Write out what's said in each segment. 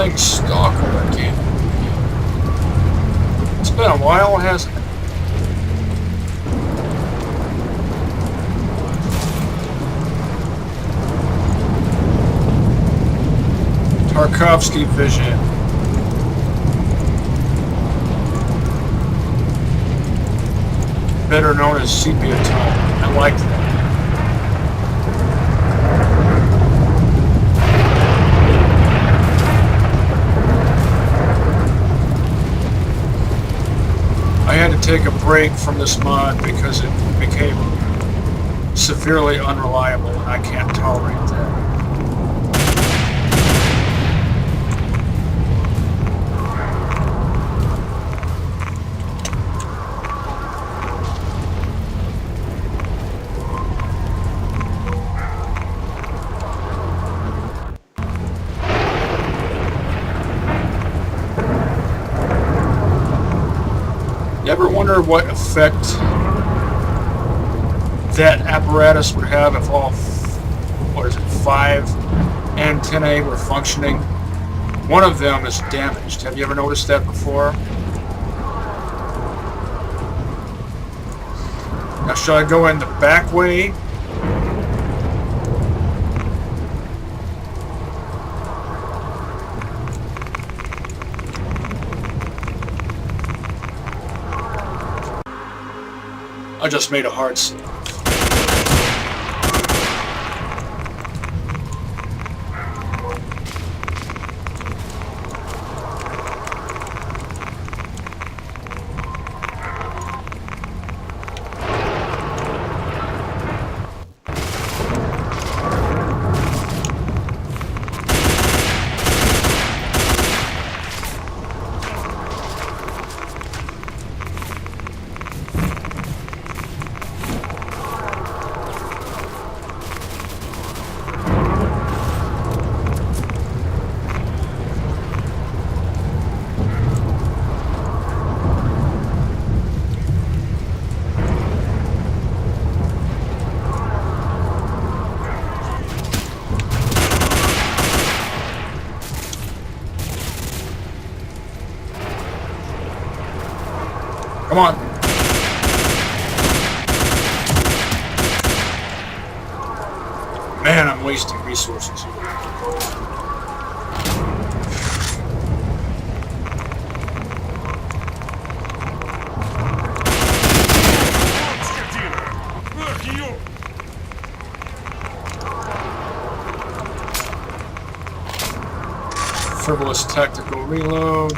playing Stalker again. It's been a while, hasn't it? Tarkovsky vision. Better known as sepia tone. I liked that. I had to take a break from this mod because it became severely unreliable and I can't tolerate that. You ever wonder what effect that apparatus would have if all, 5 antennae were functioning? One of them is damaged. Have you ever noticed that before? Now, shall I go in the back way? I just made a hard save. Come on. Man, I'm wasting resources here. Frivolous tactical reload.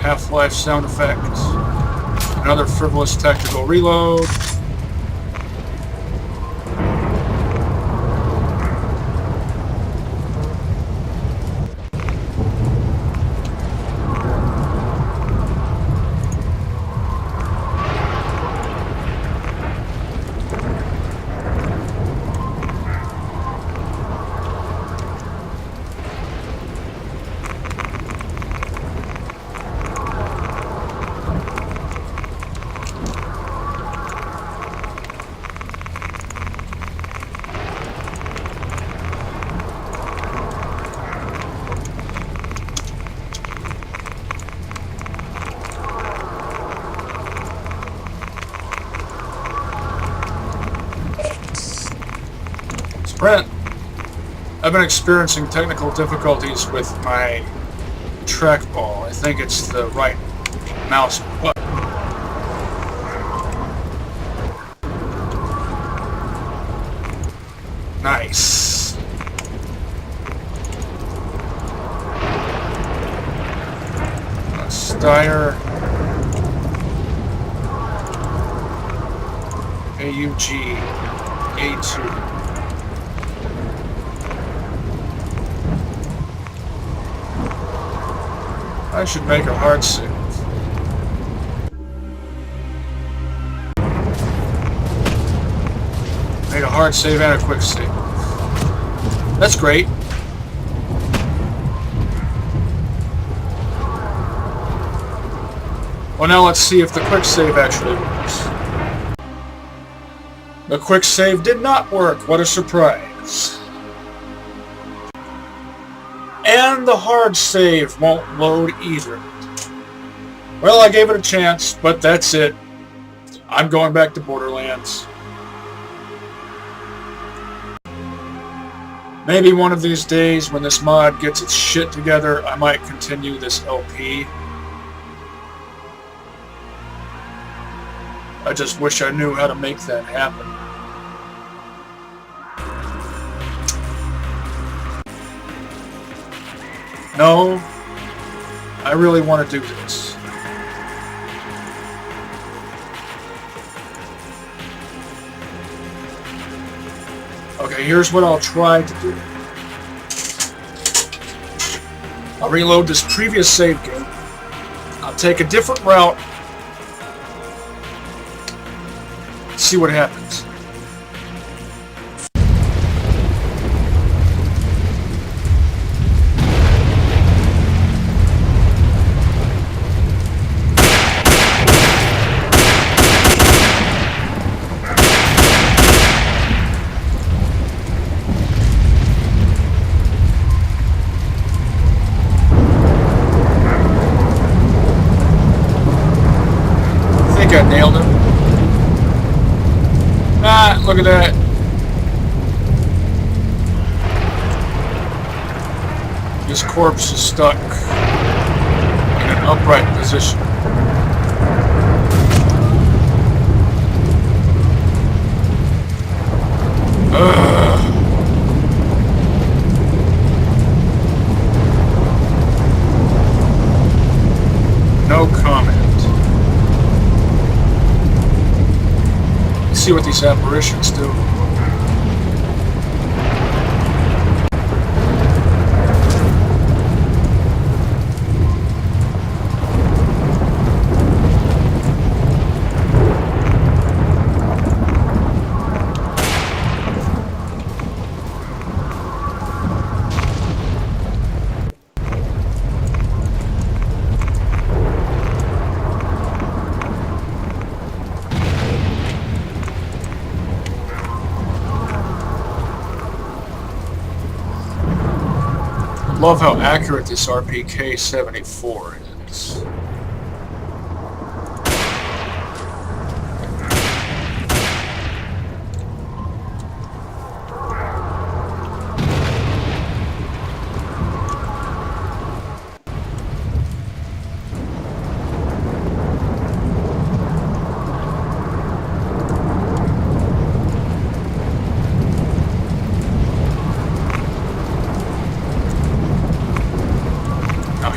Half-life sound effects. Another frivolous tactical reload. Brent, I've been experiencing technical difficulties with my trackball. I think it's the right mouse button. Nice. S.T.A.L.K.E.R. AUG A2. I should make a hard save. Make a hard save and a quick save. That's great. Well, now let's see if the quick save actually works. The quick save did not work. What a surprise. And the hard save won't load either. Well, I gave it a chance, but that's it. I'm going back to Borderlands. Maybe one of these days when this mod gets its shit together, I might continue this LP. I just wish I knew how to make that happen. No, I really want to do this. Okay, here's what I'll try to do. I'll reload this previous save game. I'll take a different route. See what happens. I nailed him. Ah, look at that. His corpse is stuck in an upright position. Ugh. No comment. See what these apparitions do. Love how accurate this RPK-74 is.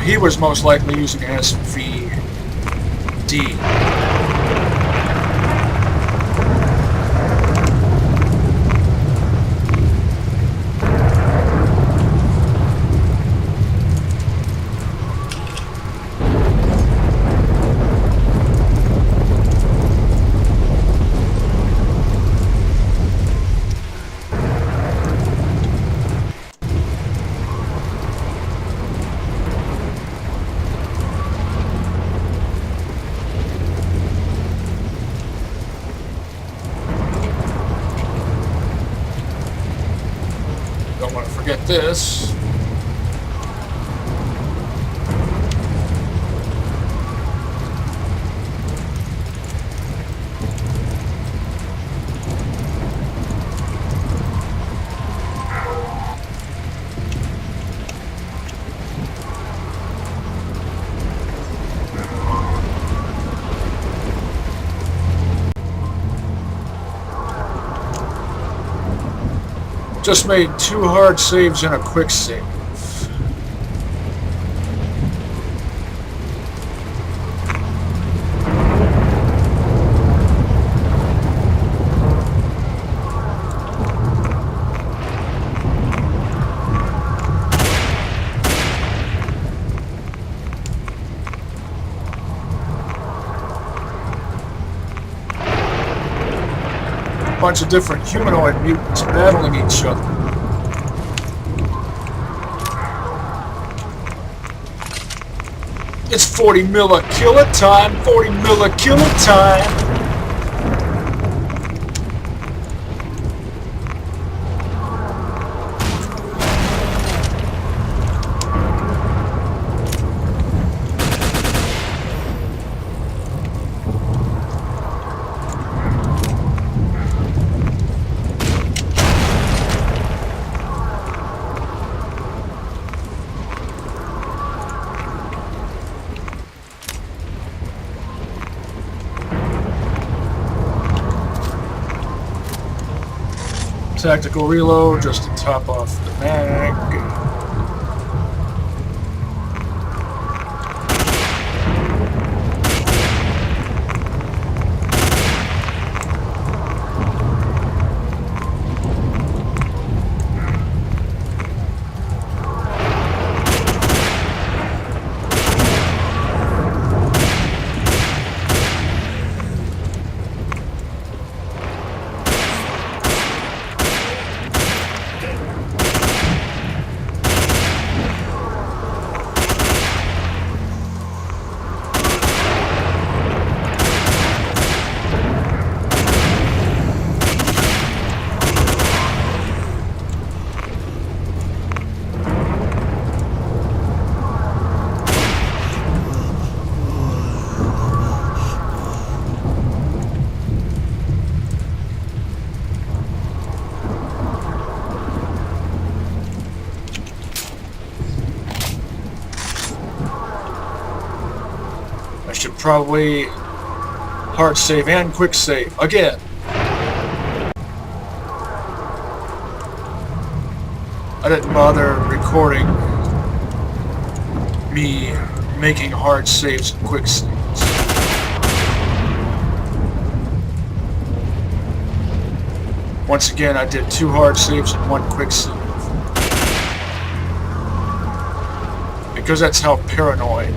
He was most likely using SVD. Don't want to forget this. Just made 2 hard saves and a quick save. Bunch of different humanoid mutants battling each other. It's 40 milla killer time. 40 milla killer time. Tactical reload just to top off the mag. I should probably hard save and quick save again. I didn't bother recording me making hard saves and quick saves. Once again, I did 2 hard saves and 1 quick save. Because that's how paranoid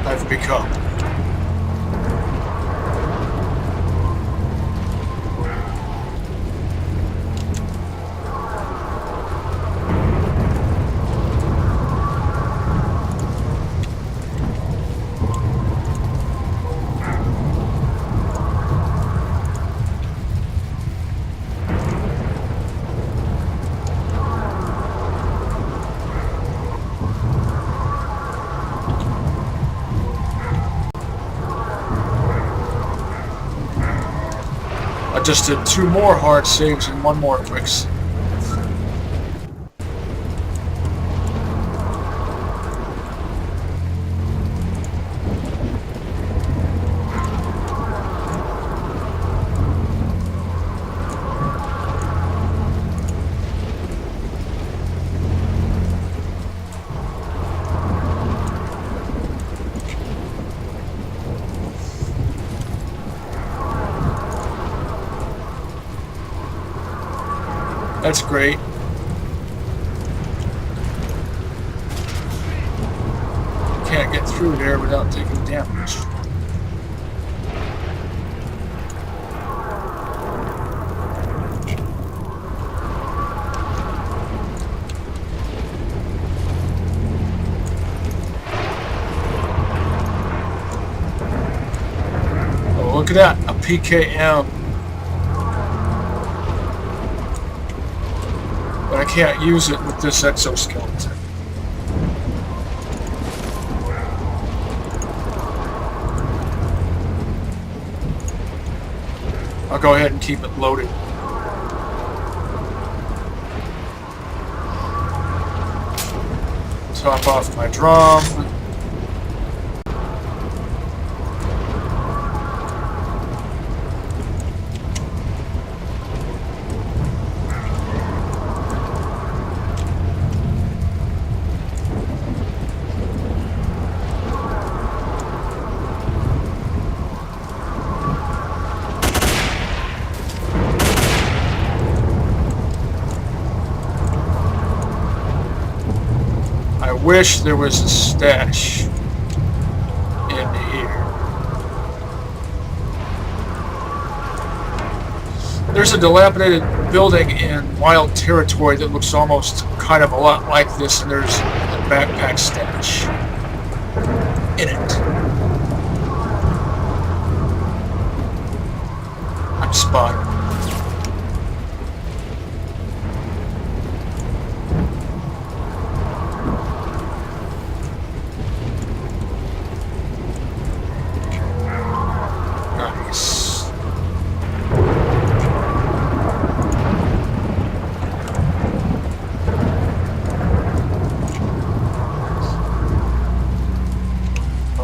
I've become. I just did 2 more hard saves and 1 more quick save. That's great. Can't get through there without taking damage. Oh, look at that, a PKM. But I can't use it with this exoskeleton. I'll go ahead and keep it loaded. Top off my drum. I wish there was a stash in here. There's a dilapidated building in Wild Territory that looks almost kind of a lot like this, and there's a backpack stash. in it. I'm spotted. Nice.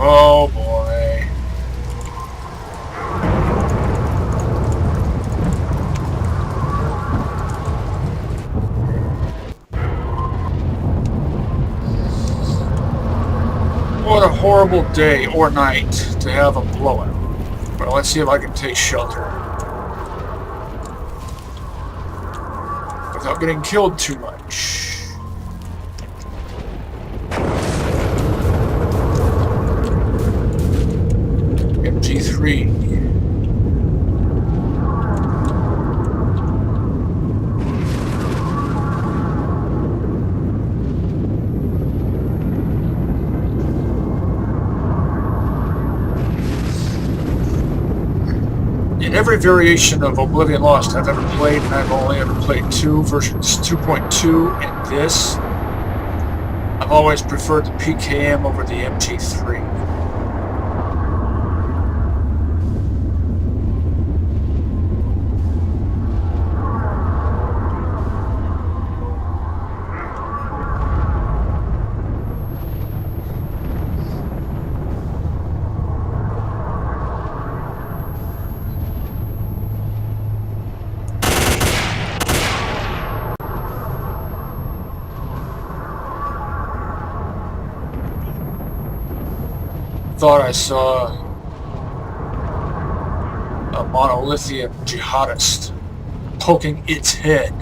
Oh boy. What a horrible day or night to have a blowout. Well, let's see if I can take shelter without getting killed too much. MG3. In every variation of Oblivion Lost I've ever played, and I've only ever played two, versions 2.2 and this, I've always preferred the PKM over the MG3. Thought I saw a monolithian jihadist poking its head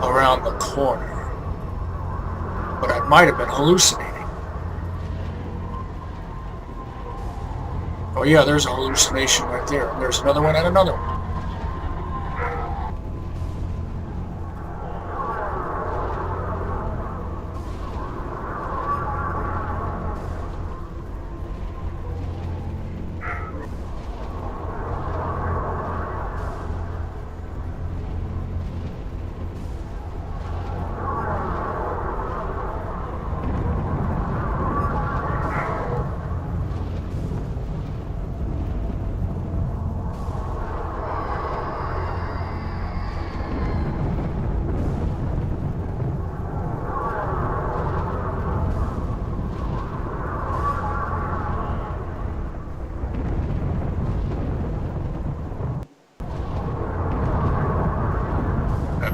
around the corner, but I might have been hallucinating. Oh yeah, there's a hallucination right there. There's another one and another one.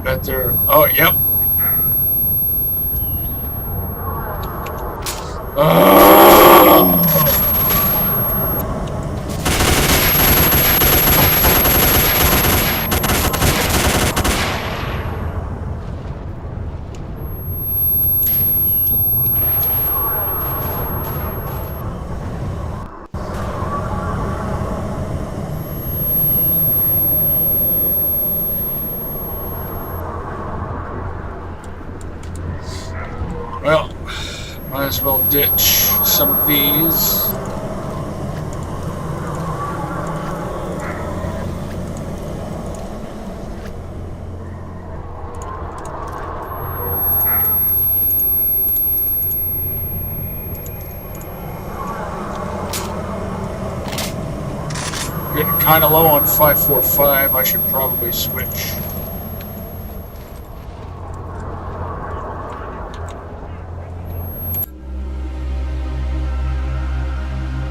Bet they're... Oh, yep. Well, might as well ditch some of these. Getting kind of low on 545. I should probably switch.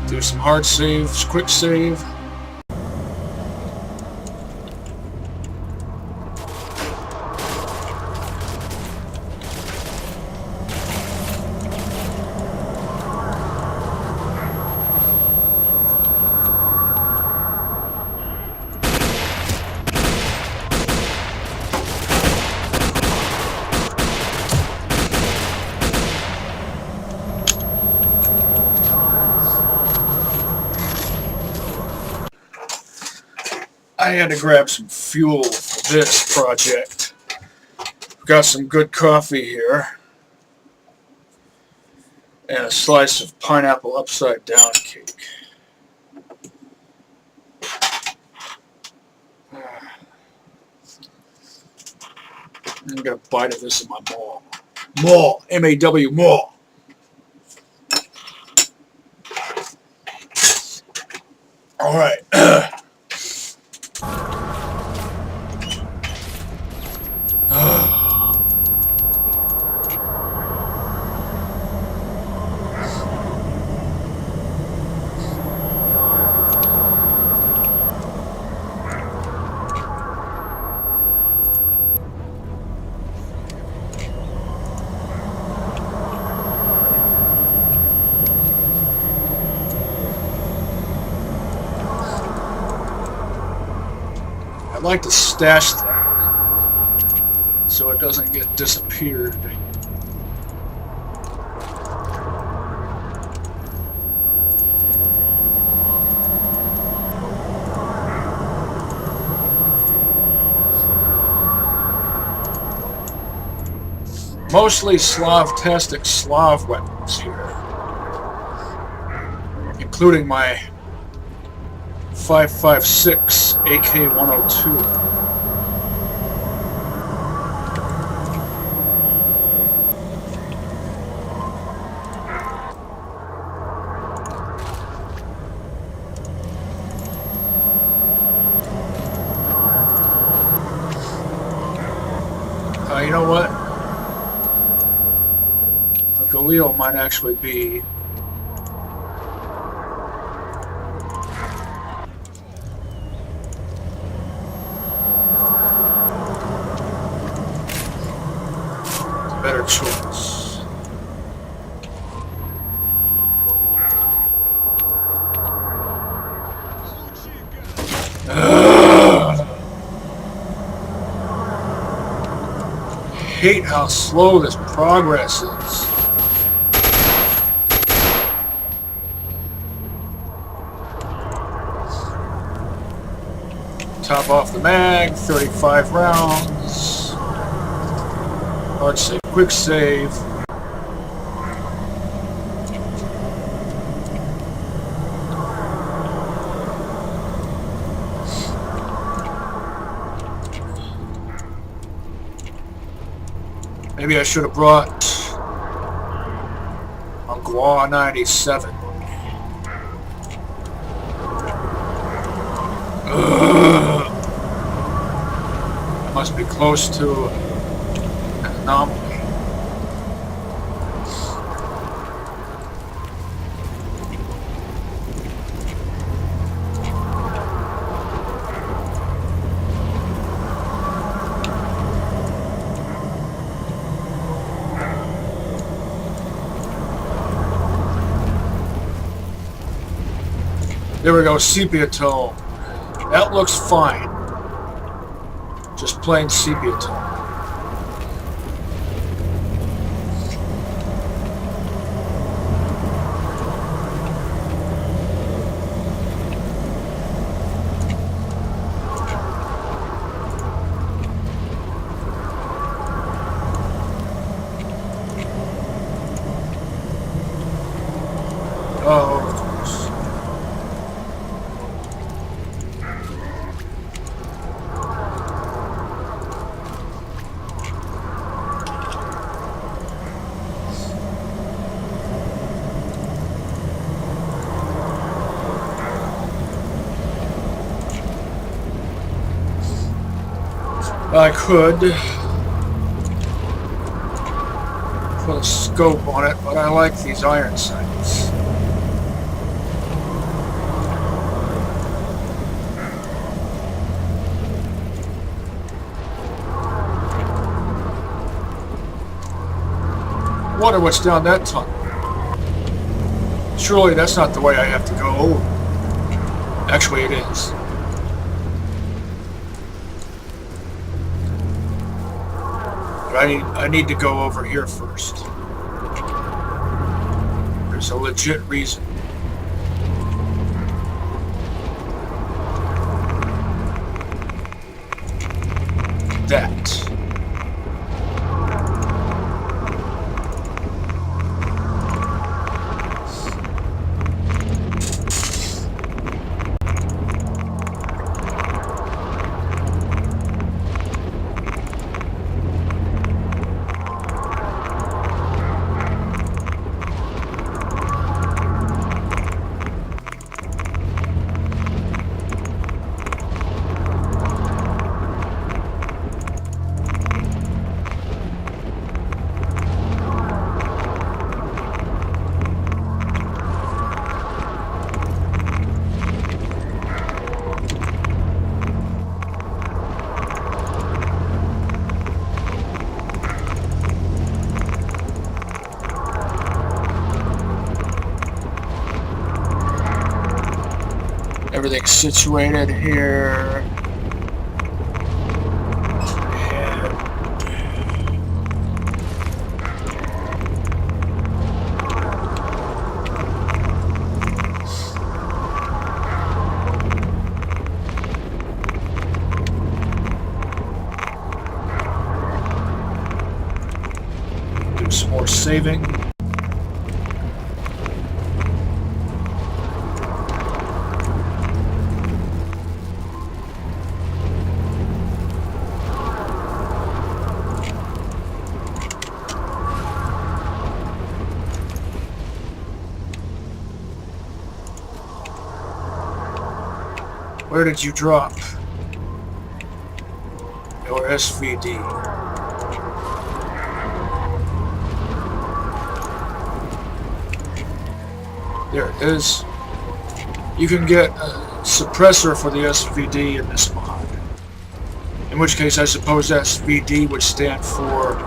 Do some hard saves, quick save. I had to grab some fuel for this project. Got some good coffee here. And a slice of pineapple upside down cake. I'm gonna get a bite of this in my maw. Maw, M-A-W, maw. All right. I'd like to stash that so it doesn't get disappeared. Mostly Slav-tastic Slav weapons here, including my 5.56 AK-102. You know what? A Galil might actually be a better choice. Hate how slow this progress is. Top off the mag, 35 rounds. Hard save, quick save. Maybe I should have brought a Gua 97. Must be close to an anomaly. There we go, sepia tone. That looks fine. Just plain sepia tone. Oh, of course. I could put a scope on it, but I like these iron sights. Wonder what's down that tunnel. Surely that's not the way I have to go. Actually, it is. I need to go over here first. There's a legit reason. That. situated here. Do some more saving. Where did you drop your SVD? There it is. You can get a suppressor for the SVD in this mod. In which case I suppose SVD would stand for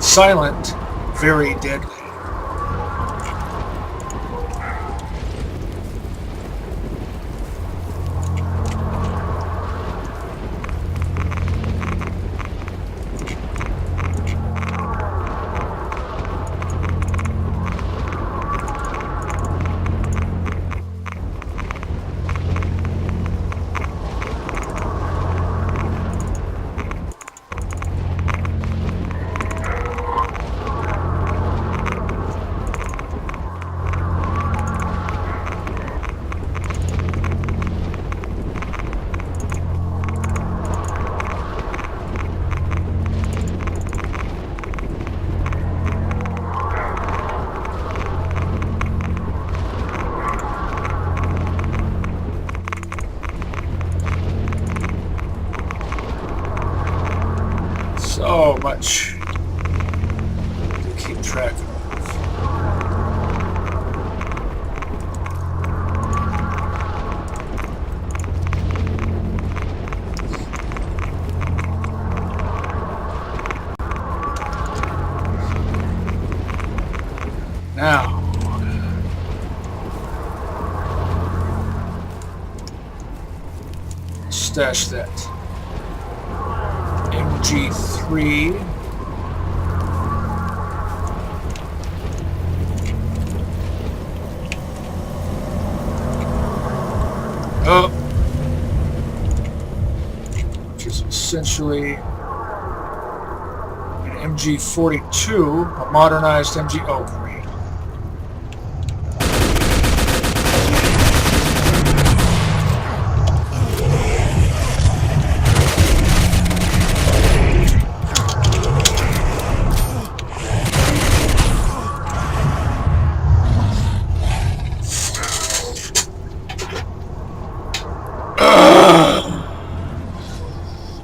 Silent, Very Deadly. So much to keep track of. Now, stash that. MG3. Oh. Which is essentially an MG42, a modernized MG. Oh, great.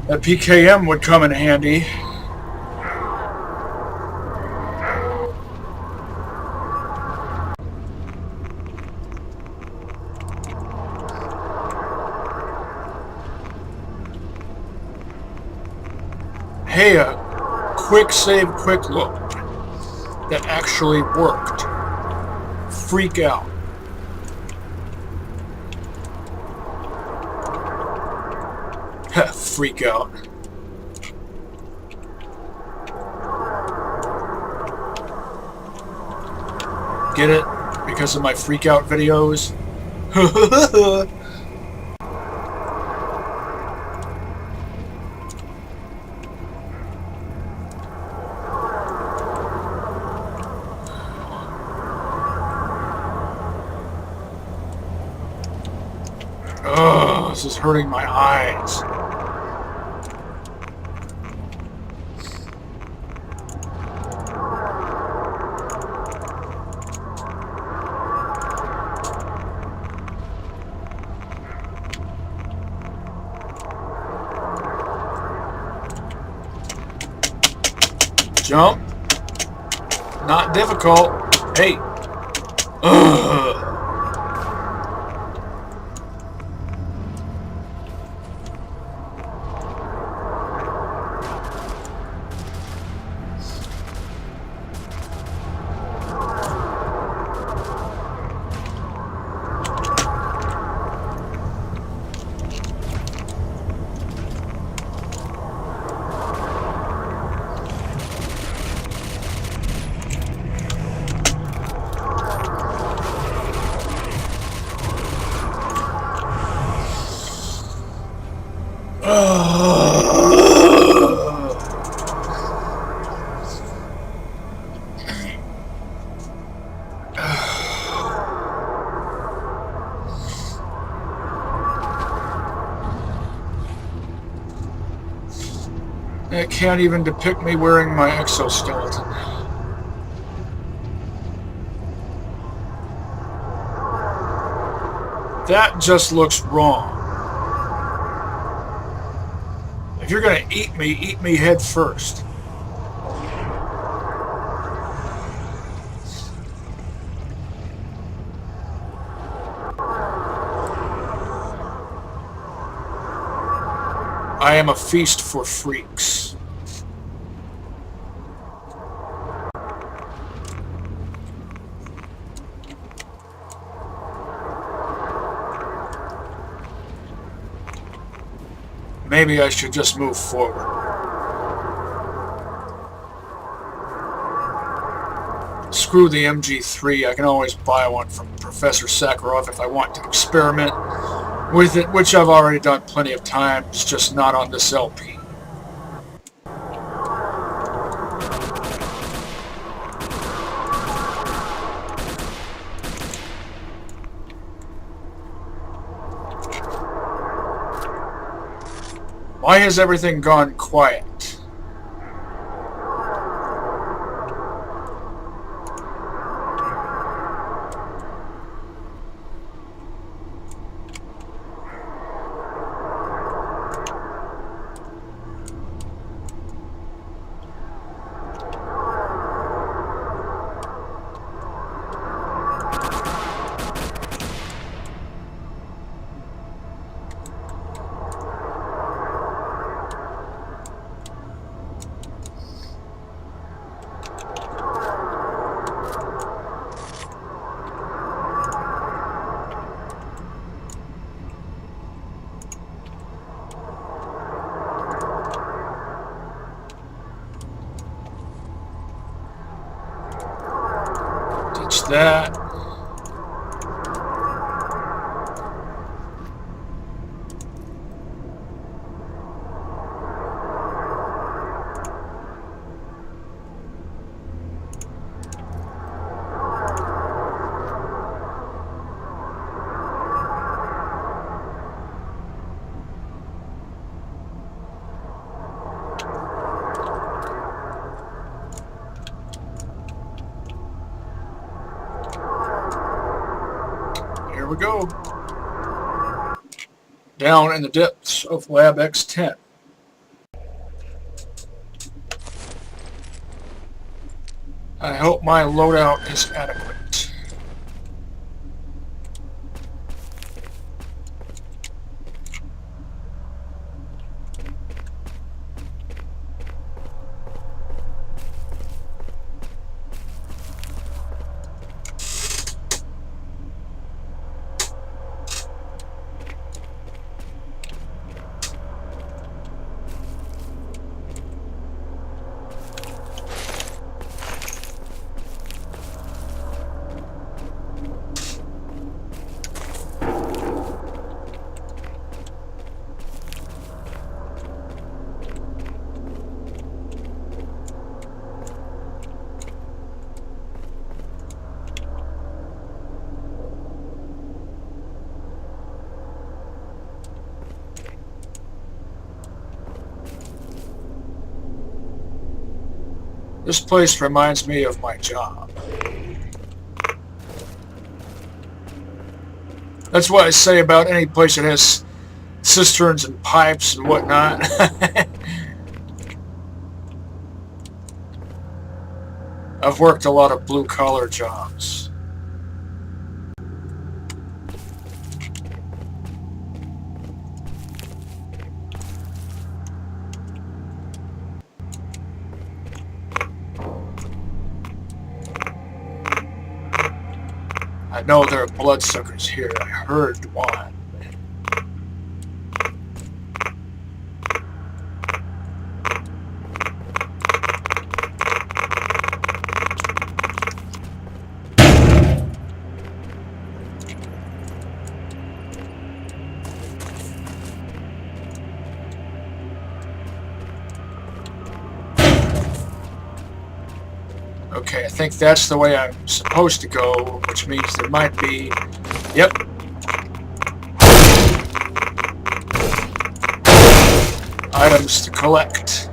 That PKM would come in handy. Hey, a quick save, quick look that actually worked. Freak out. Freak out. Get it? Because of my freak out videos? Oh, this is hurting my eyes. Jump. Not difficult. Hey. Ugh. It can't even depict me wearing my exoskeleton. That just looks wrong. If you're gonna eat me head first. I am a feast for freaks. Maybe I should just move forward. Screw the MG3, I can always buy one from Professor Sakharov if I want to experiment with it, which I've already done plenty of times, just not on this LP. Why has everything gone quiet? That. We go. Down in the depths of Lab X-10. I hope my loadout is adequate. This place reminds me of my job. That's what I say about any place that has cisterns and pipes and whatnot. I've worked a lot of blue-collar jobs. I know there are bloodsuckers here. I heard one. Okay, I think that's the way I'm supposed to go, which means there might be... Yep. Items to collect.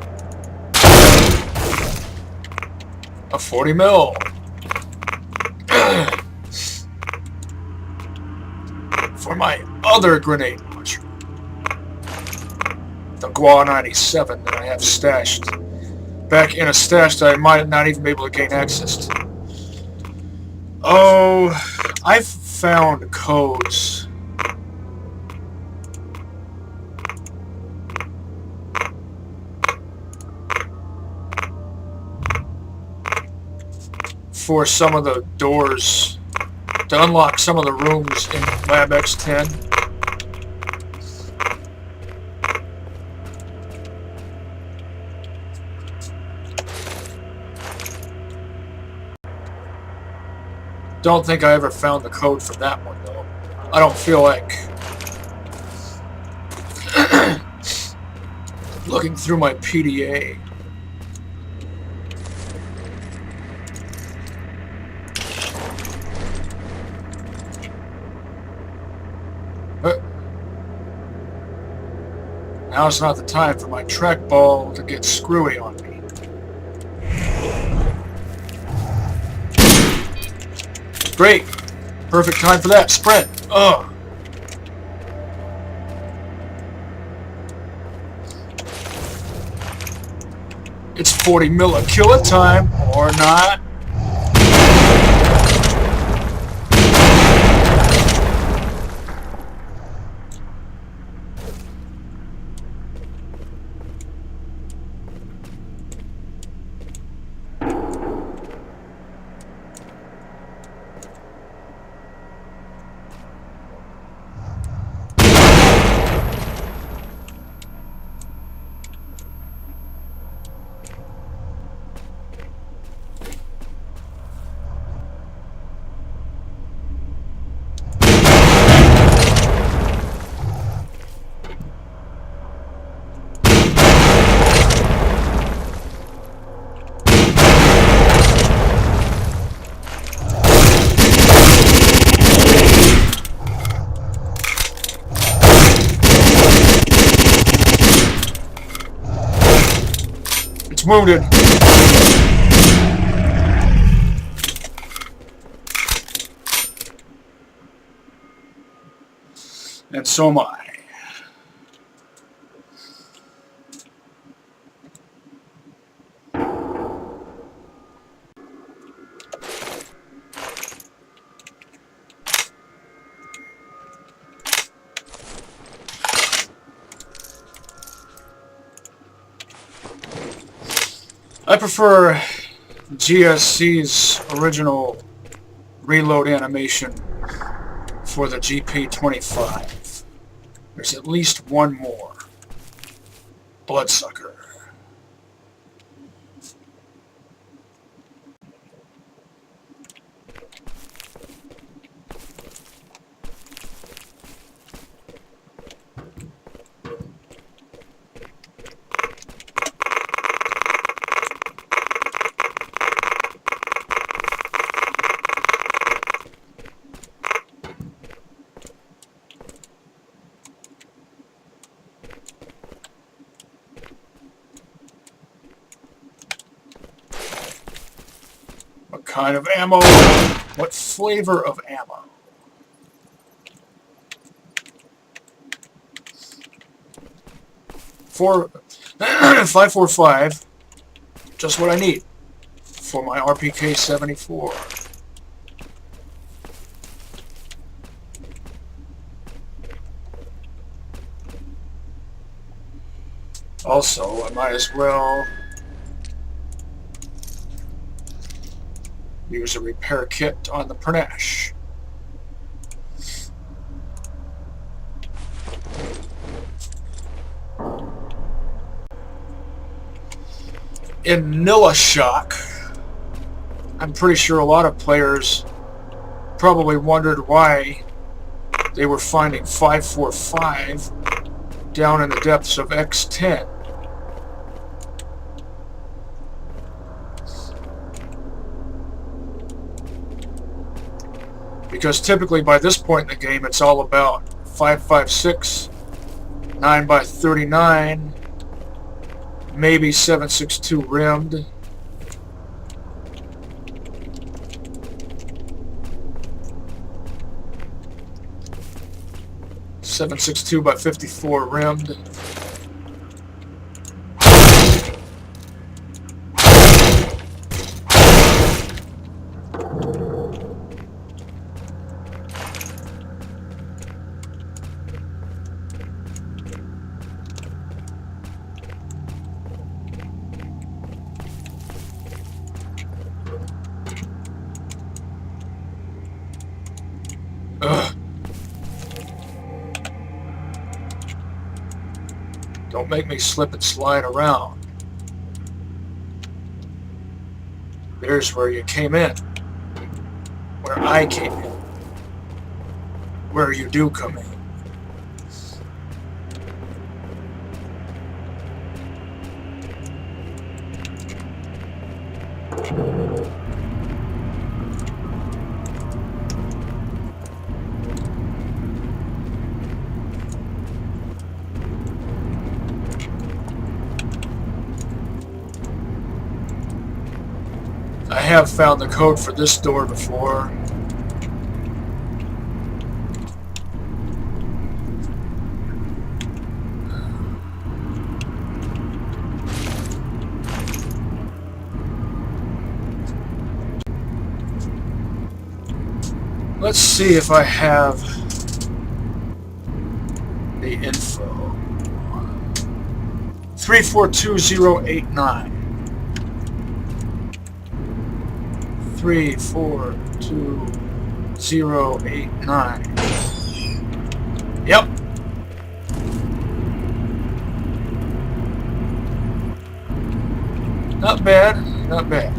A 40 mil. For my other grenade launcher. The Gua 97 that I have stashed. Back in a stash that I might not even be able to gain access to. Oh, I've found codes. For some of the doors to unlock some of the rooms in Lab X-10. Don't think I ever found the code for that one, though. I don't feel like looking through my PDA. But now's not the time for my trackball to get screwy on me. Great. Perfect time for that. Sprint. Ugh. It's 40 millikilla time, or not. It's wounded. And so am I. I prefer GSC's original reload animation for the GP25. There's at least one more. Bloodsucker. What kind of ammo? What flavor of ammo? For 545, just what I need for my RPK 74. Also, I might as well use a repair kit on the Pernash. In Shock, I'm pretty sure a lot of players probably wondered why they were finding 545 down in the depths of X-10. Because typically by this point in the game it's all about 5.56, 9x39, maybe 7.62 rimmed. .762 by 54 rimmed. Ugh. Don't make me slip and slide around. There's where you came in. Where I came in. Where you do come in. I have found the code for this door before. Let's see if I have the info. 342089. 342089. Yep. Not bad, not bad.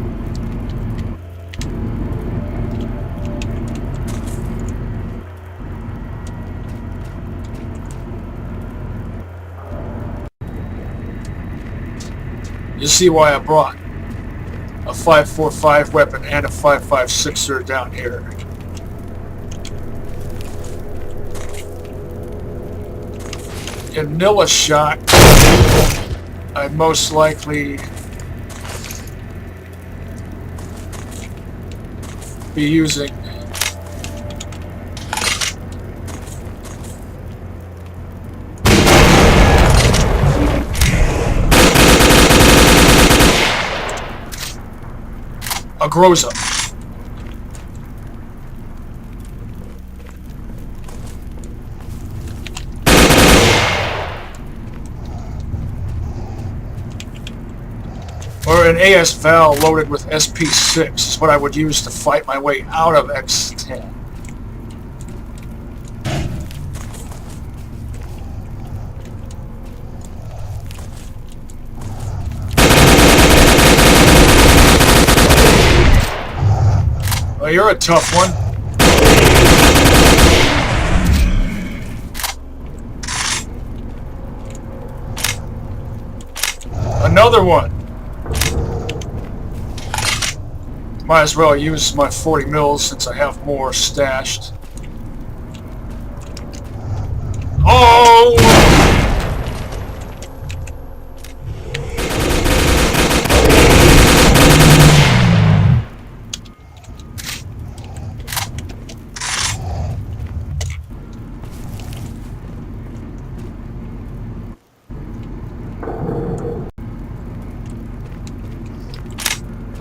You see why I brought a 5.45 weapon and a 5.56er down here. In Nilla shot, I'd most likely be using a Groza. Or an AS-Val loaded with SP6 is what I would use to fight my way out of X-10. Well, you're a tough one. Another one. Might as well use my 40 mils since I have more stashed. Oh!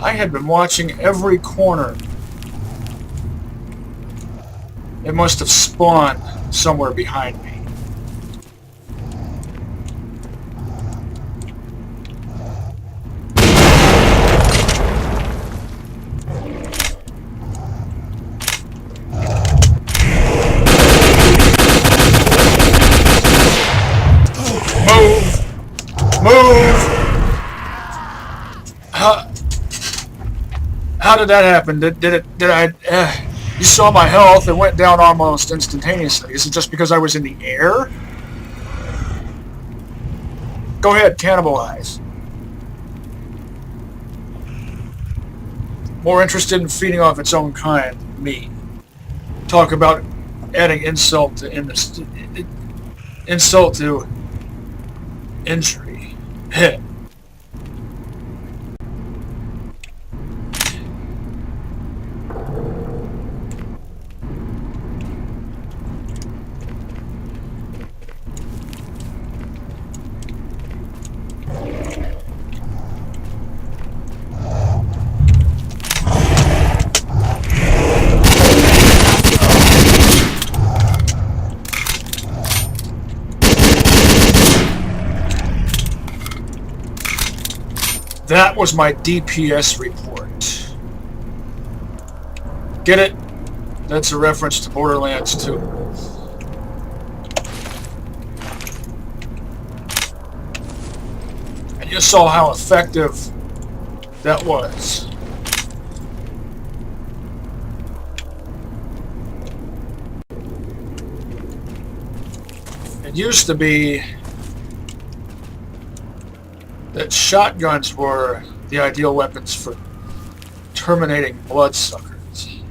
I had been watching every corner. It must have spawned somewhere behind me. Move! Move! How did that happen? Did I? You saw my health. It went down almost instantaneously. Is it just because I was in the air? Go ahead, cannibalize. More interested in feeding off its own kind, me. Talk about adding insult to insult to injury. Heh. That was my DPS report. Get it? That's a reference to Borderlands 2. And you saw how effective that was. It used to be that shotguns were the ideal weapons for terminating bloodsuckers.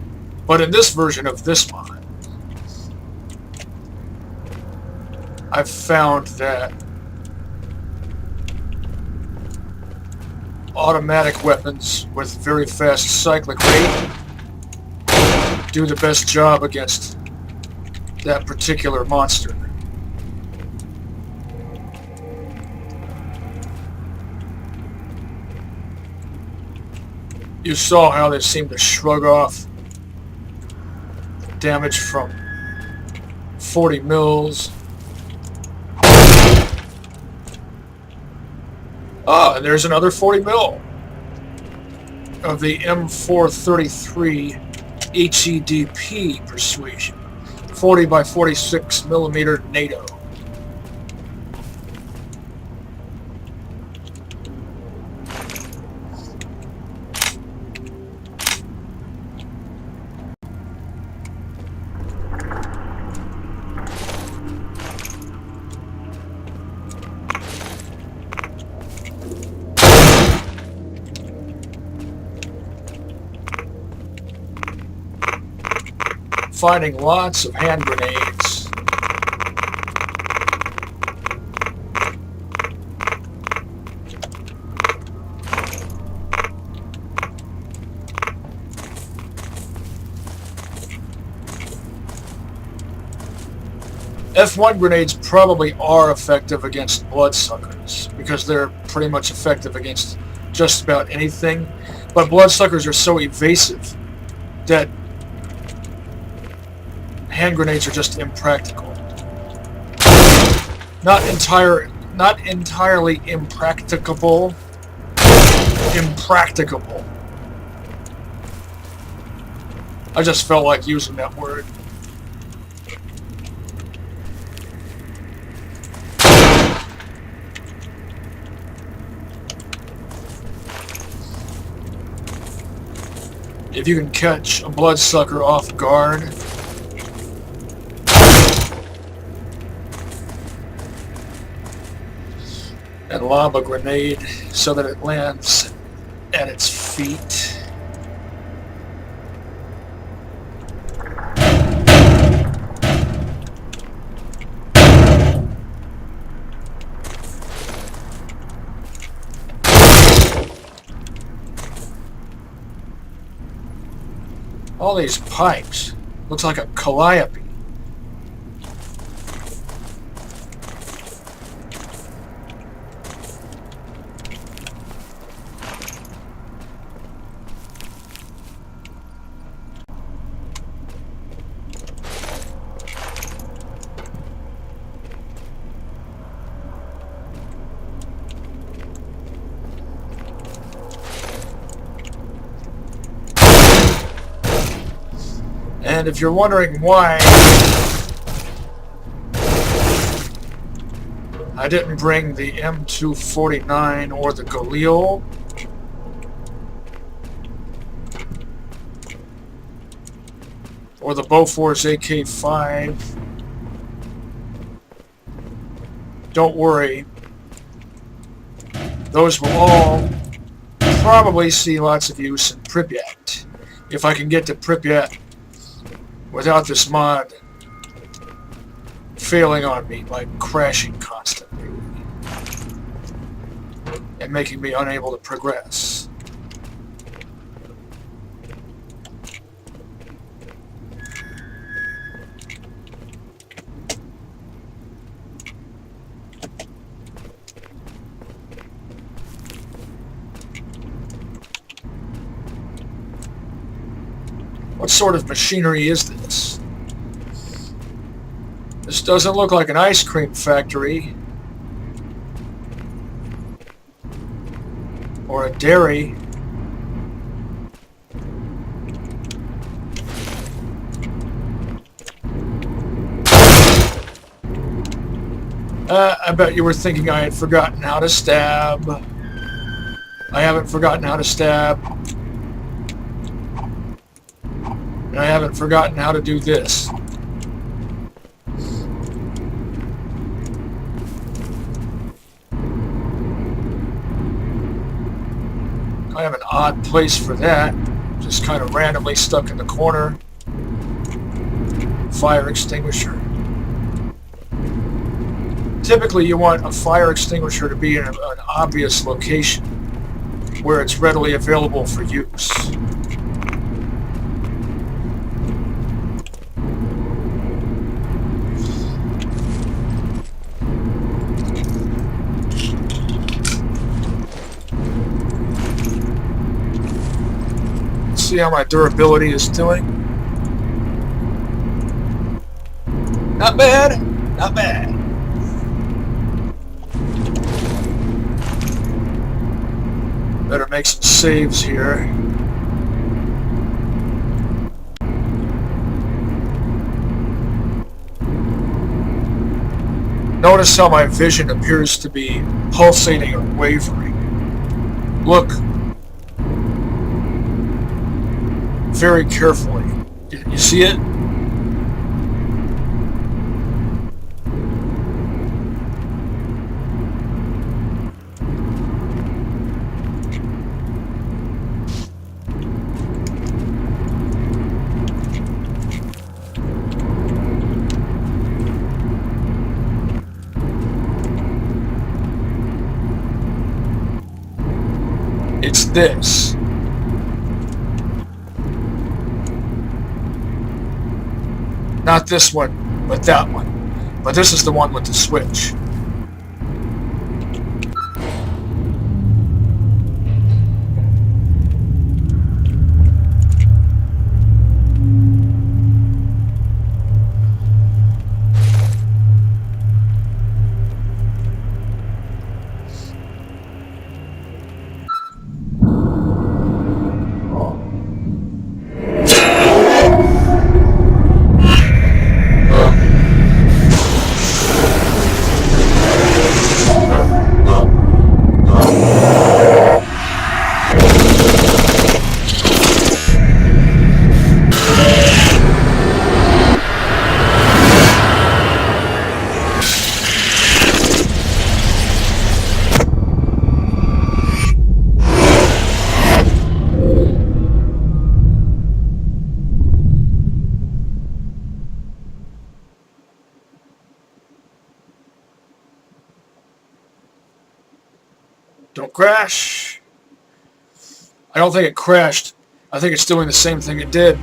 But in this version of this mod, I've found that automatic weapons with very fast cyclic rate do the best job against that particular monster. You saw how they seem to shrug off damage from 40 mils. Ah, and there's another 40 mil of the M433 HEDP Persuasion. 40 by 46 millimeter NATO. Finding lots of hand grenades. F1 grenades probably are effective against bloodsuckers because they're pretty much effective against just about anything. But bloodsuckers are so evasive that hand grenades are just impractical. Not entirely impracticable. Impracticable. I just felt like using that word. If you can catch a bloodsucker off guard, and lob a grenade so that it lands at its feet. All these pipes. Looks like a calliope. And if you're wondering why I didn't bring the M249 or the Galil, or the Bofors AK-5, don't worry. Those will all probably see lots of use in Pripyat. If I can get to Pripyat without this mod failing on me, like crashing constantly and making me unable to progress. What sort of machinery is this? This doesn't look like an ice cream factory. Or a dairy. I bet you were thinking I had forgotten how to stab. I haven't forgotten how to stab. And I haven't forgotten how to do this. I have an odd place for that. Just kind of randomly stuck in the corner. Fire extinguisher. Typically you want a fire extinguisher to be in an obvious location where it's readily available for use. See how my durability is doing? Not bad, not bad. Better make some saves here. Notice how my vision appears to be pulsating or wavering. Look. Very carefully. You see it? It's this. Not this one, but that one. But this is the one with the switch. Don't crash. I don't think it crashed. I think it's doing the same thing it did.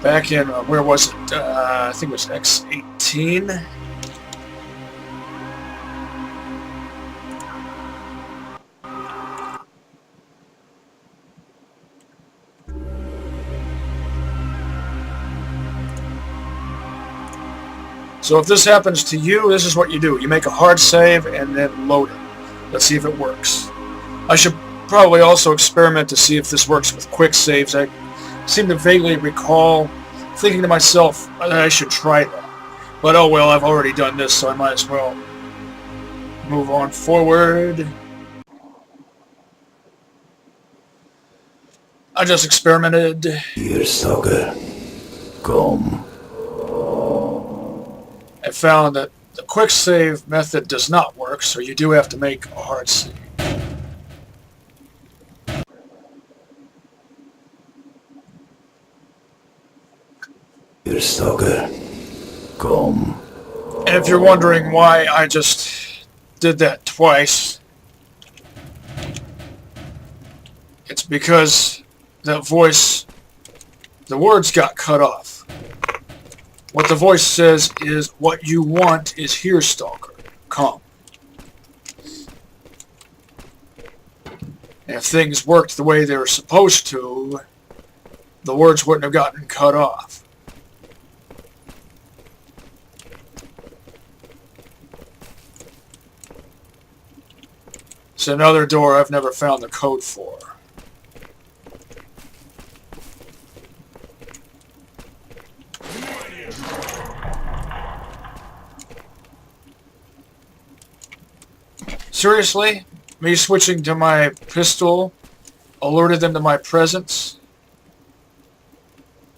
Back in, where was it? I think it was X-18. So if this happens to you, this is what you do. You make a hard save and then load it. Let's see if it works. I should probably also experiment to see if this works with quick saves. I seem to vaguely recall thinking to myself that I should try that. But oh well, I've already done this, so I might as well move on forward. I just experimented. Here, S.T.A.L.K.E.R. Come. I found that The quick save method does not work, so you do have to make a hard save. Here, Stalker. Come. And if you're wondering why I just did that twice, it's because that voice, the words got cut off. What the voice says is, what you want is here, Stalker. Come. And if things worked the way they were supposed to, the words wouldn't have gotten cut off. It's another door I've never found the code for. Seriously? Me switching to my pistol alerted them to my presence?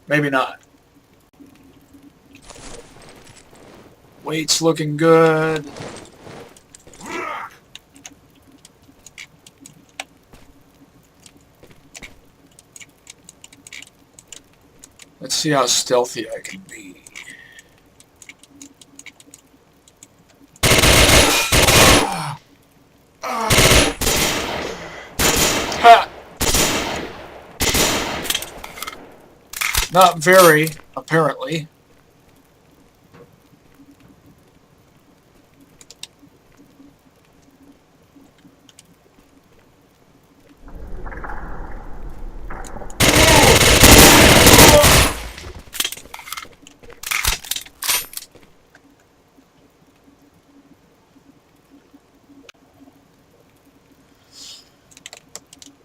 Maybe not. Weight's looking good. Let's see how stealthy I can be. Ha! Not very, apparently.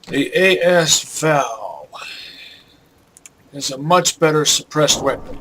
The S.T.A.L.K.E.R is a much better suppressed weapon.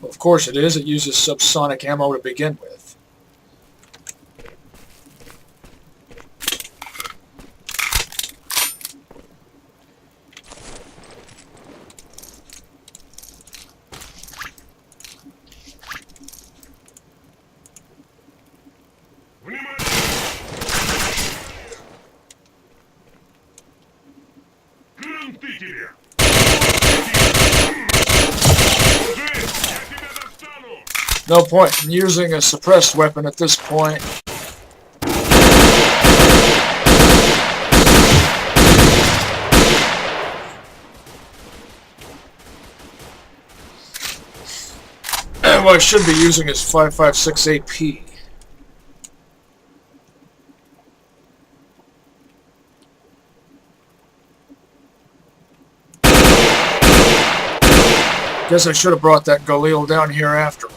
Of course it is. It uses subsonic ammo to begin with. No point in using a suppressed weapon at this point. And what I should be using is 5.56 AP. Guess I should have brought that Galil down here after all.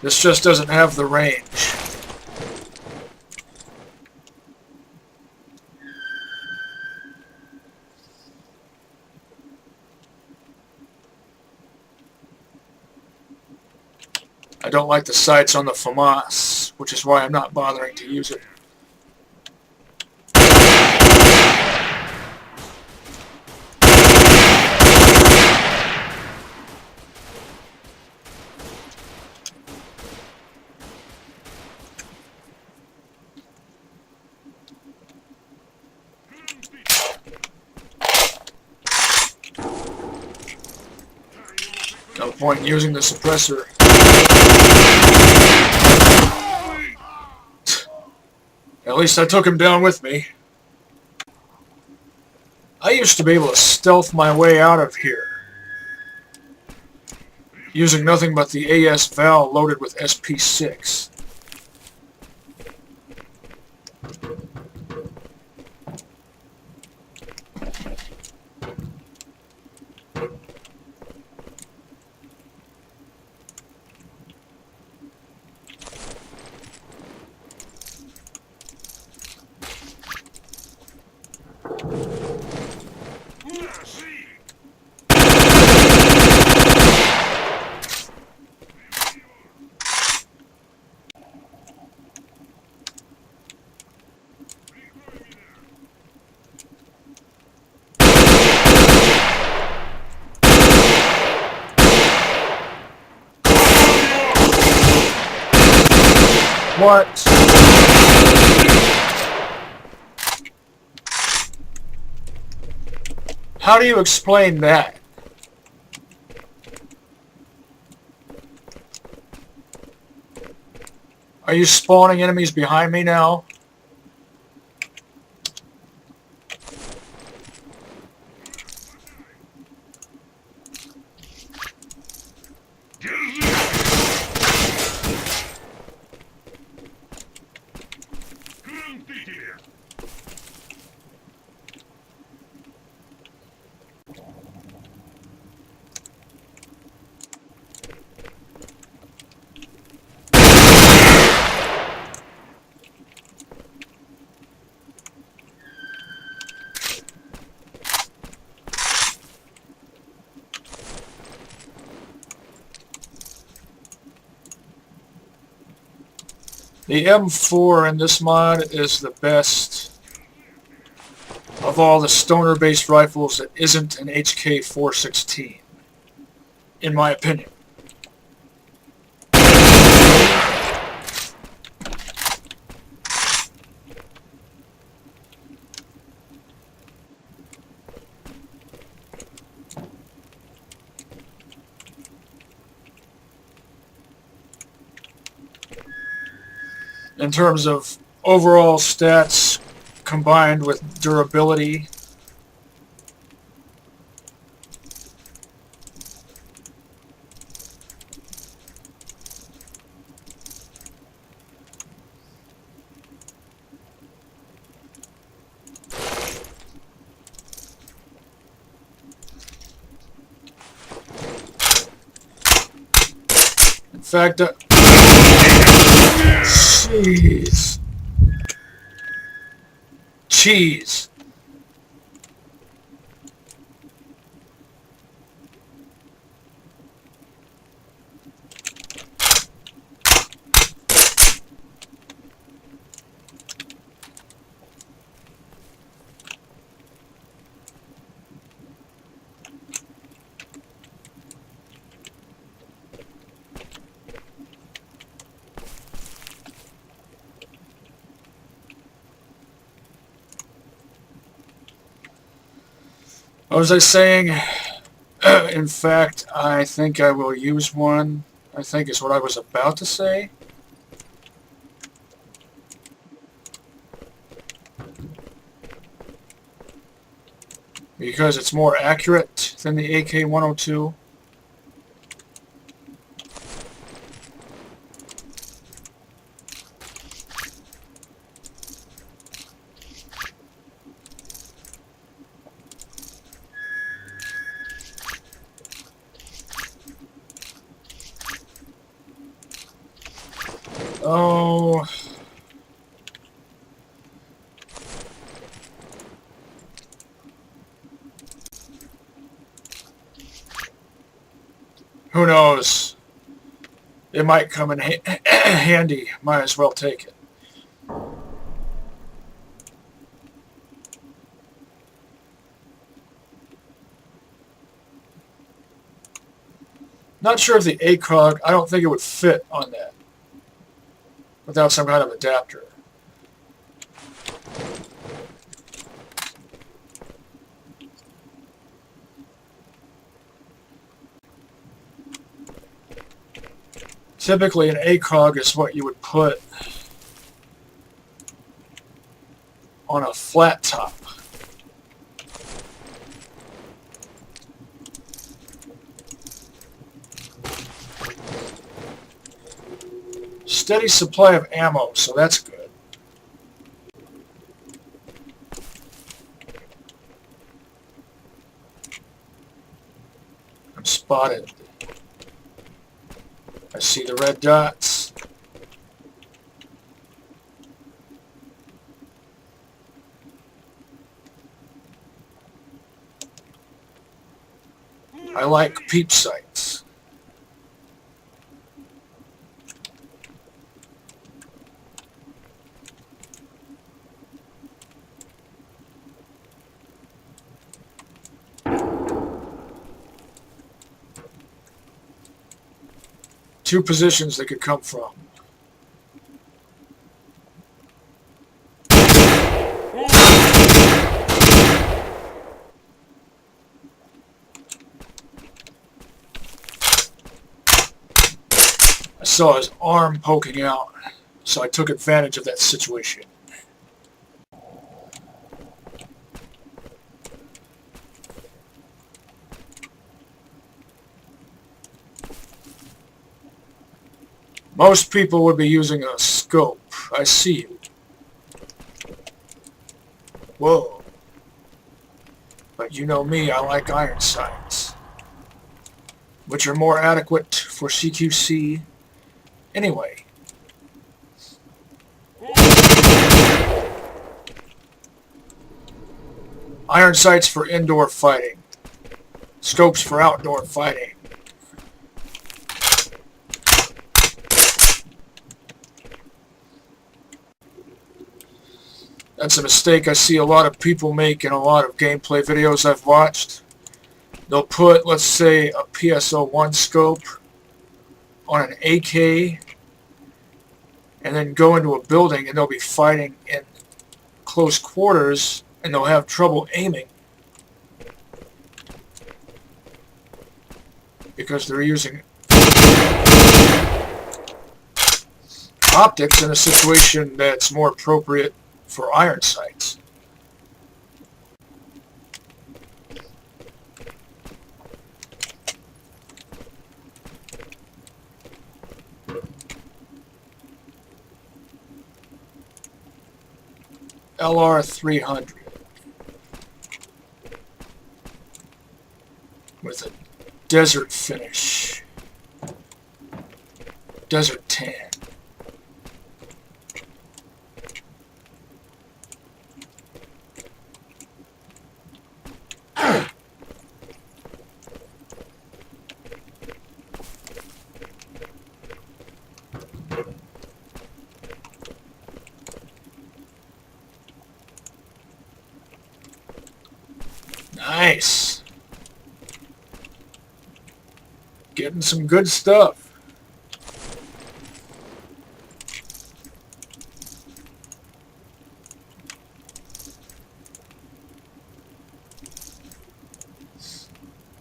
This just doesn't have the range. I don't like the sights on the FAMAS, which is why I'm not bothering to use it. No point in using the suppressor. At least I took him down with me. I used to be able to stealth my way out of here, using nothing but the AS valve loaded with SP6. What? How do you explain that? Are you spawning enemies behind me now? The M4 in this mod is the best of all the stoner-based rifles that isn't an HK-416, in my opinion. In terms of overall stats combined with durability, in fact, jeez. Cheese. What was I saying? In fact, I think I will use one. I think is what I was about to say. Because it's more accurate than the AK-102. Oh, who knows? It might come in handy. Might as well take it. Not sure if the ACOG, I don't think it would fit on that without some kind of adapter. Typically an ACOG is what you would put on a flat top. Steady supply of ammo, so that's good. I'm spotted. I see the red dots. I like peep sights. Two positions they could come from. saw his arm poking out, so I took advantage of that situation. Most people would be using a scope. I see you. Whoa. But you know me, I like iron sights, which are more adequate for CQC anyway. Iron sights for indoor fighting. Scopes for outdoor fighting. That's a mistake I see a lot of people make in a lot of gameplay videos I've watched. They'll put, let's say, a PSO1 scope on an AK and then go into a building and they'll be fighting in close quarters and they'll have trouble aiming because they're using optics in a situation that's more appropriate for iron sights. LR300 with a desert finish. Desert tan. Nice. Getting some good stuff.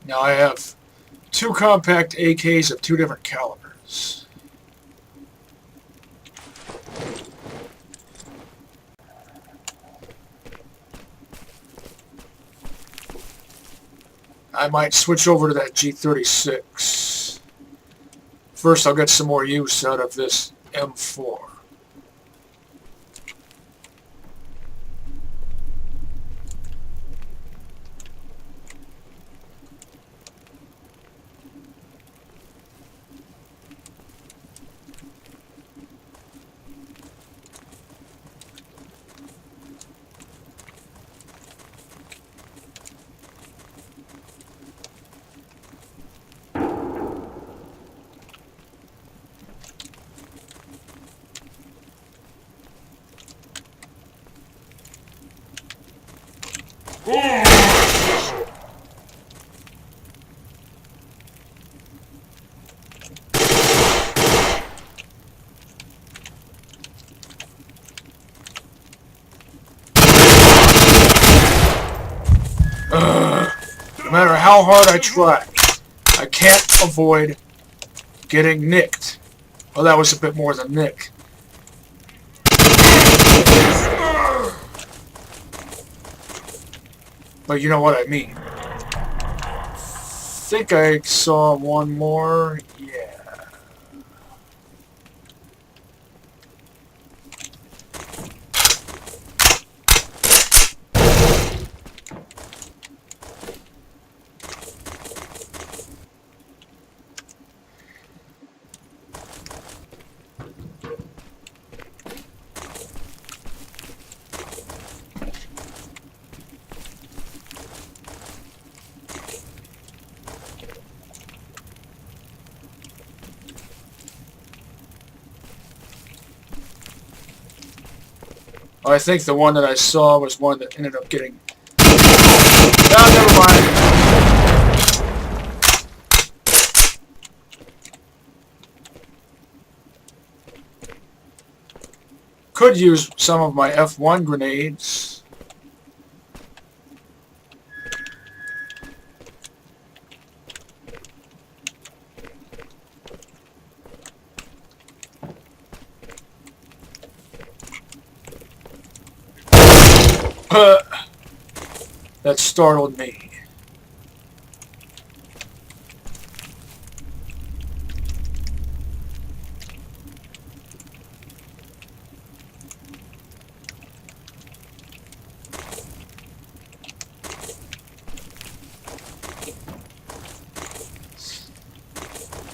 Now I have two compact AKs of two different calibers. I might switch over to that G36. First, I'll get some more use out of this M4. No matter how hard I try, I can't avoid getting nicked. Well, that was a bit more than nick. But you know what I mean. Think I saw one more. Yeah. I think the one that I saw was one that ended up getting... Oh, never mind. Could use some of my F1 grenades. That startled me.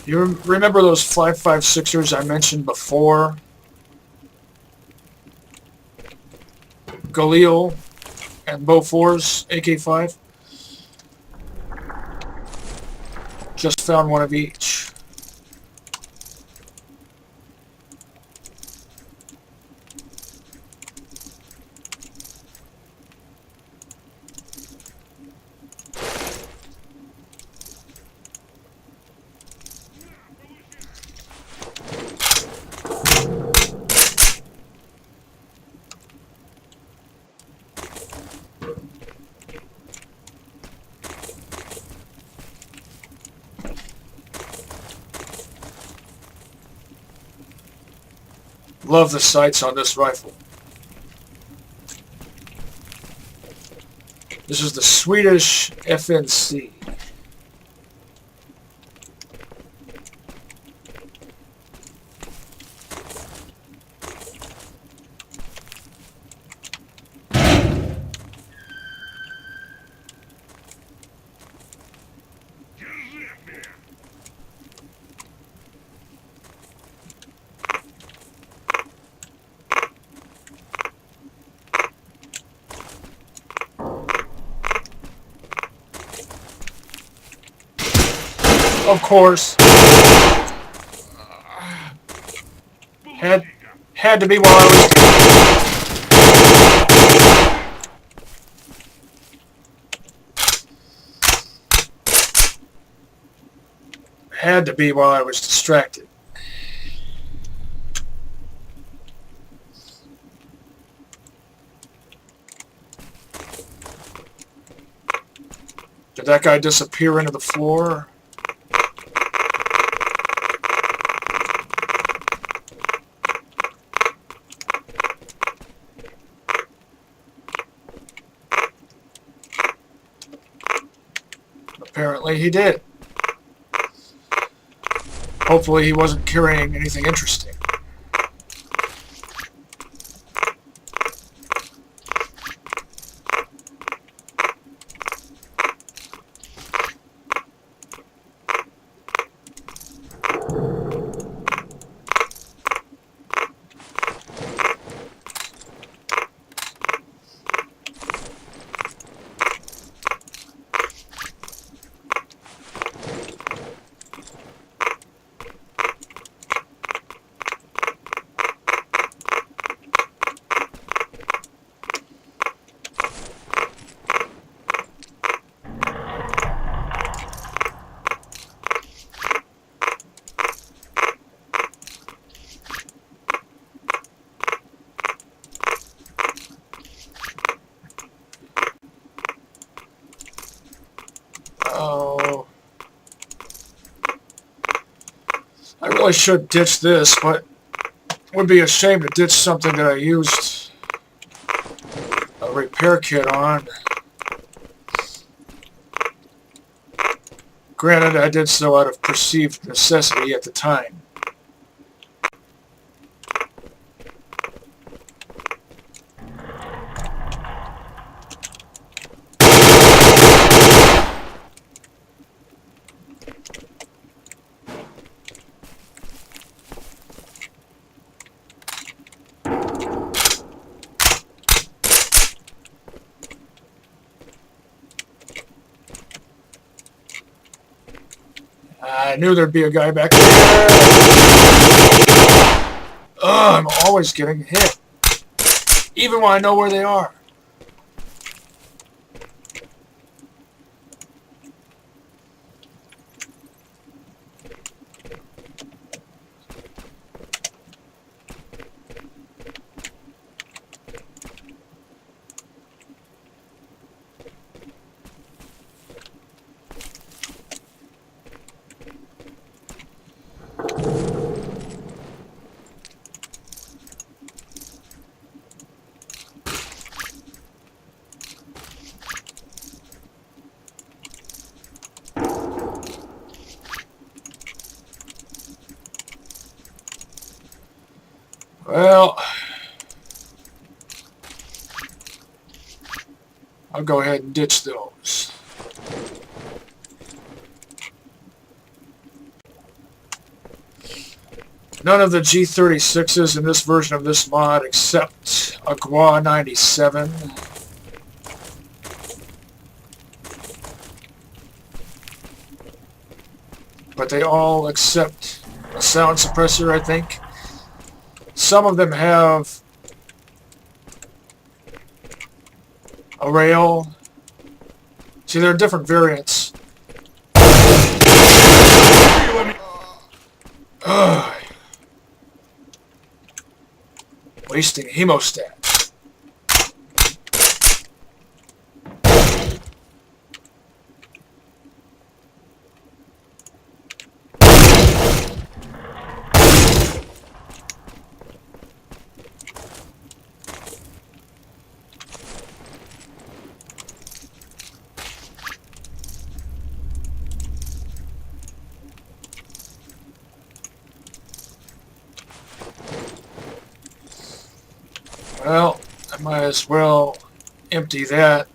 You remember those 5.56ers I mentioned before? Galil and Bofors AK-5? Just found one of each. Love the sights on this rifle. This is the Swedish FNC. Of course. Had to be while I was distracted. Did that guy disappear into the floor? Apparently he did. Hopefully he wasn't carrying anything interesting. Oh. I really should ditch this, but it would be a shame to ditch something that I used a repair kit on. Granted, I did so out of perceived necessity at the time. I knew there'd be a guy back there. I'm always getting hit. Even when I know where they are. Well, I'll go ahead and ditch those. None of the G36s in this version of this mod except a Gua 97. But they all accept a sound suppressor, I think. Some of them have a rail. See, there are different variants. Ugh. Wasting hemostat. Well, I might as well empty that.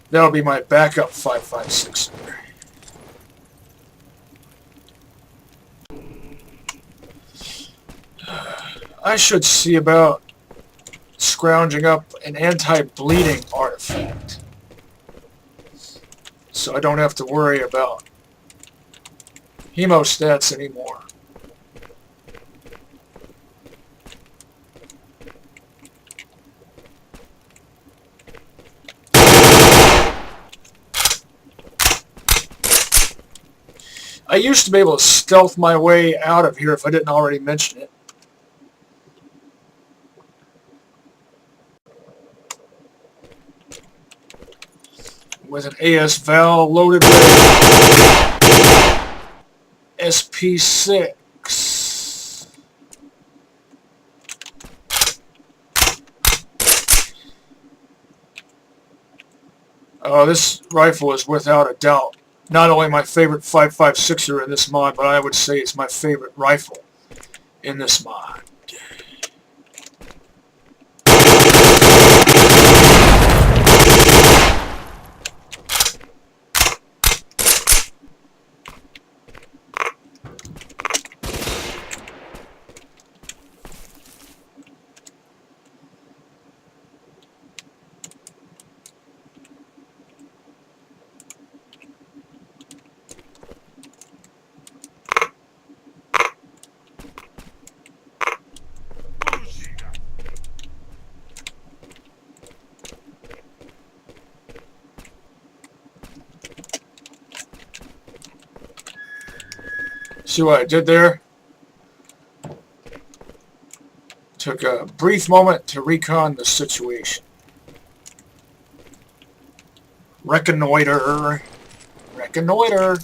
That'll be my backup 5.56. I should see about scrounging up an anti-bleeding artifact, so I don't have to worry about hemostats anymore. I used to be able to stealth my way out of here if I didn't already mention it. With an AS Val loaded with SP6. Oh, this rifle is without a doubt not only my favorite 5.56er in this mod, but I would say it's my favorite rifle in this mod. See what I did there? Took a brief moment to recon the situation. Reconnoiter. Reconnoiter.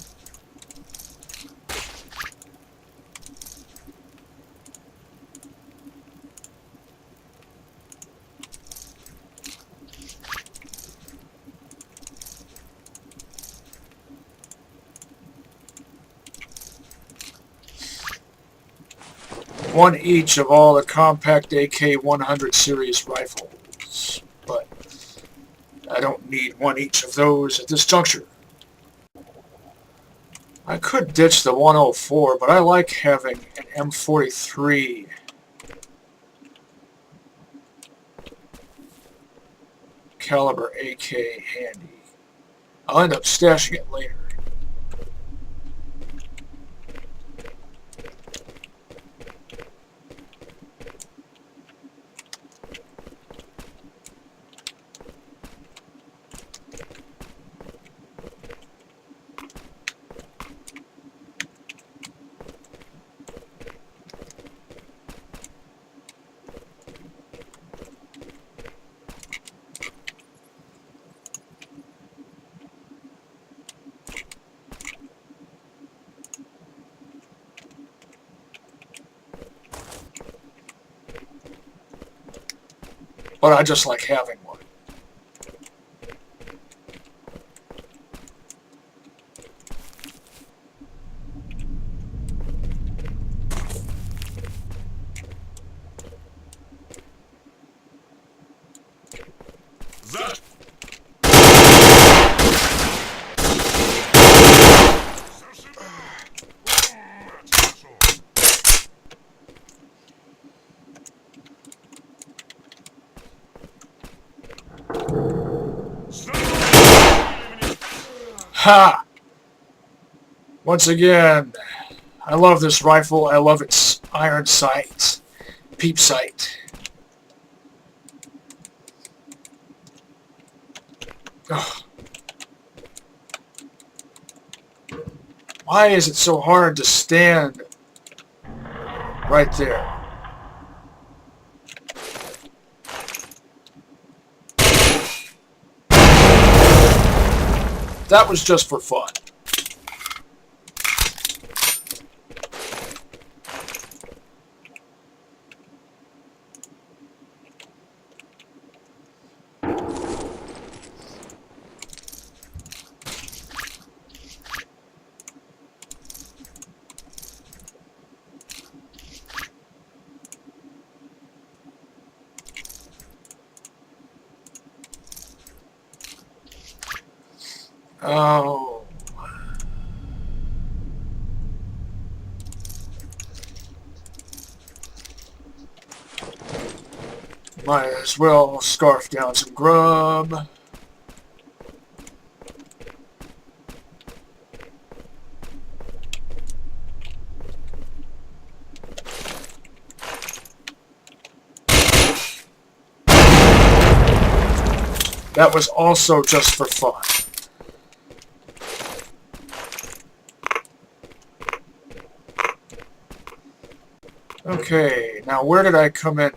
One each of all the compact AK-100 series rifles, but I don't need one each of those at this juncture. I could ditch the 104, but I like having an M43 caliber AK handy. I'll end up stashing it later. But I just like having one. Ha! Once again, I love this rifle. I love its iron sight. Peep sight. Ugh. Why is it so hard to stand right there? That was just for fun. Oh. Might as well scarf down some grub. That was also just for fun. Okay, now where did I come in?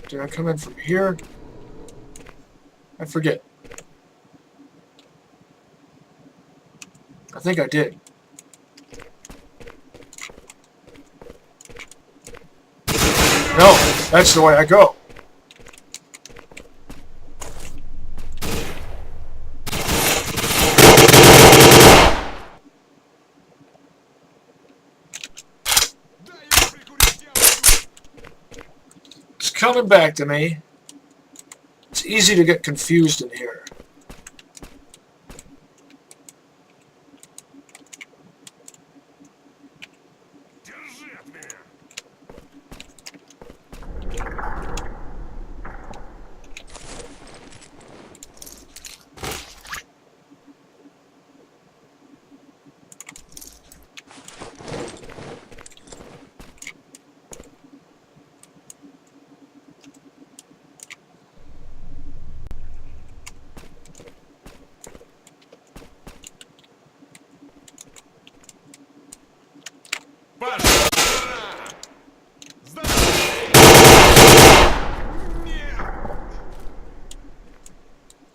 Did I come in from here? I forget. I think I did. No, that's the way I go. It's coming back to me. It's easy to get confused in here.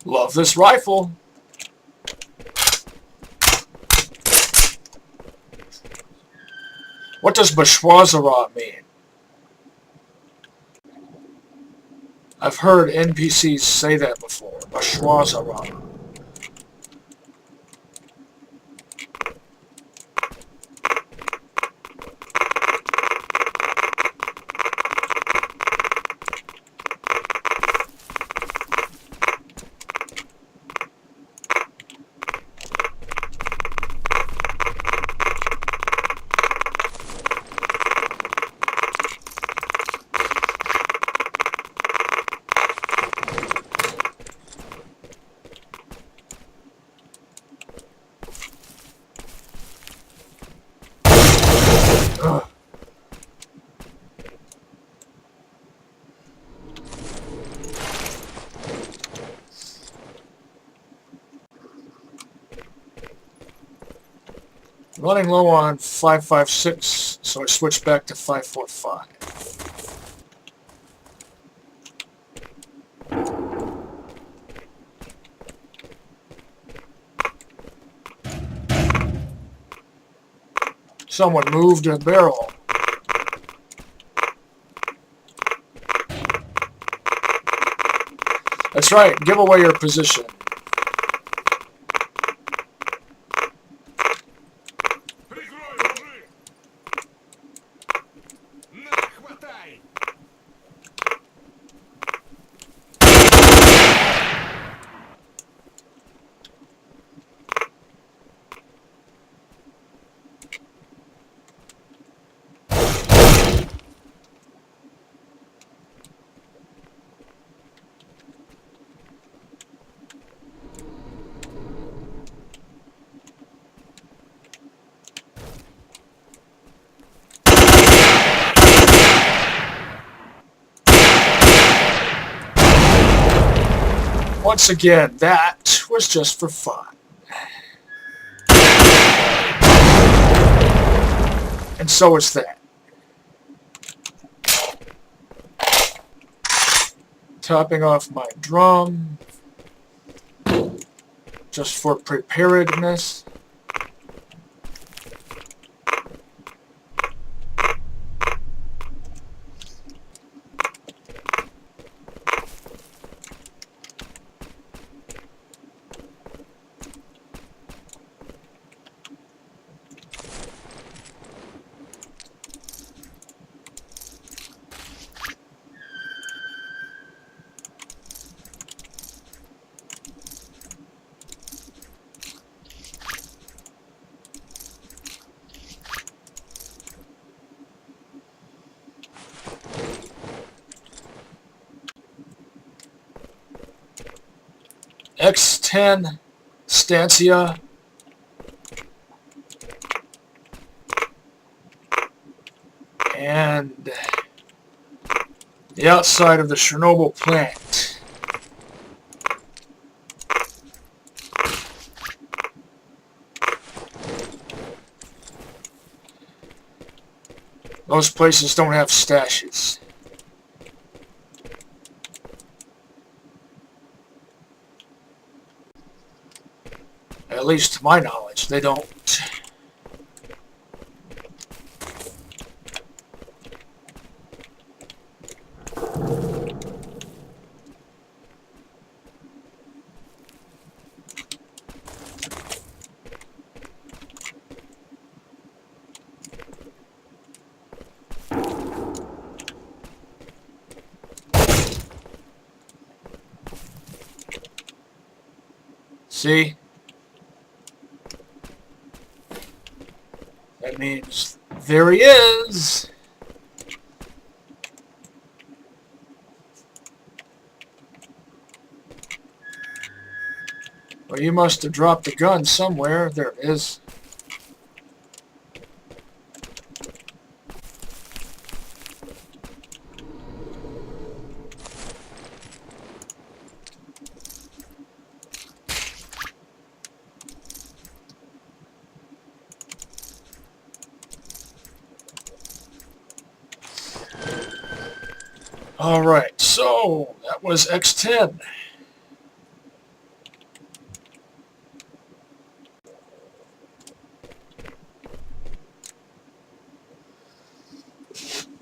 Love this rifle. What does Bashwazara mean? I've heard NPCs say that before. Bashwazara. Running low on 5.56, so I switched back to 5.45. Someone moved a barrel. That's right, give away your position. Once again, that was just for fun. And so is that. Topping off my drum, just for preparedness. X-10 Stancia. And the outside of the Chernobyl plant. Those places don't have stashes. At least to my knowledge, they don't. See? That means there he is. Well, you must have dropped the gun somewhere. There it is. Alright, so that was X-10.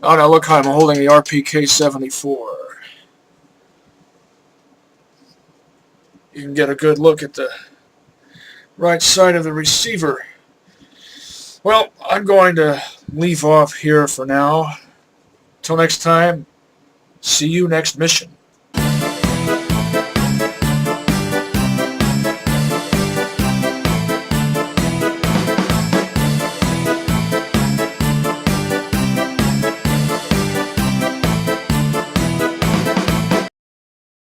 Oh, now look how I'm holding the RPK-74. You can get a good look at the right side of the receiver. Well, I'm going to leave off here for now. Till next time, see you next mission.